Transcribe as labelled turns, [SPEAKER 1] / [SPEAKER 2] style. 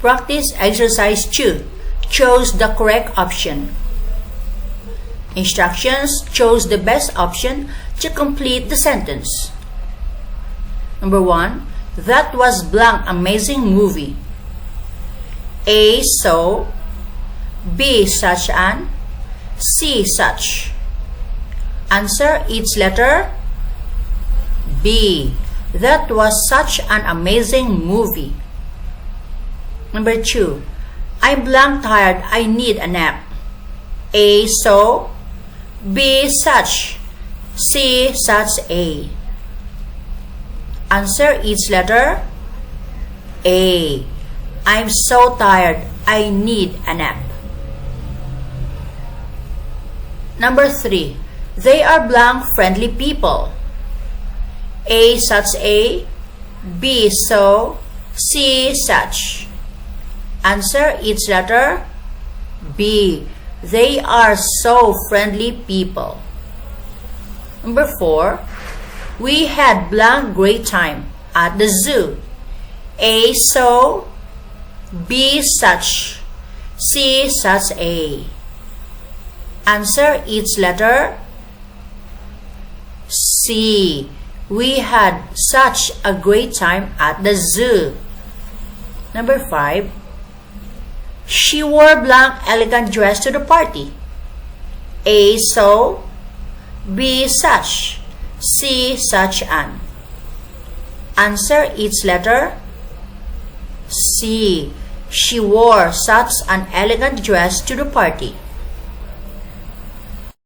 [SPEAKER 1] Practice exercise 2. Choose the correct option. Instructions: choose the best option to complete the sentence. Number 1. That was blank amazing movie. A. So. B. Such an. C. Such. Answer each letter. B. That was such an amazing movie. Number 2. I'm blank tired. I need a nap. A. So. B. Such. C. Such a. Answer each letter. A. I'm so tired. I need a nap. Number 3. They are blank friendly people. A. Such a. B. So. C. Such. Answer each letter. B. They are so friendly people. Number 4. We had blank great time at the zoo. A. So. B. Such. C. Such a. Answer each letter. C. We had such a great time at the zoo. Number 5. She wore blank elegant dress to the party. A. So. B. Such. C. Such an. Answer each letter. C. She wore such an elegant dress to the party.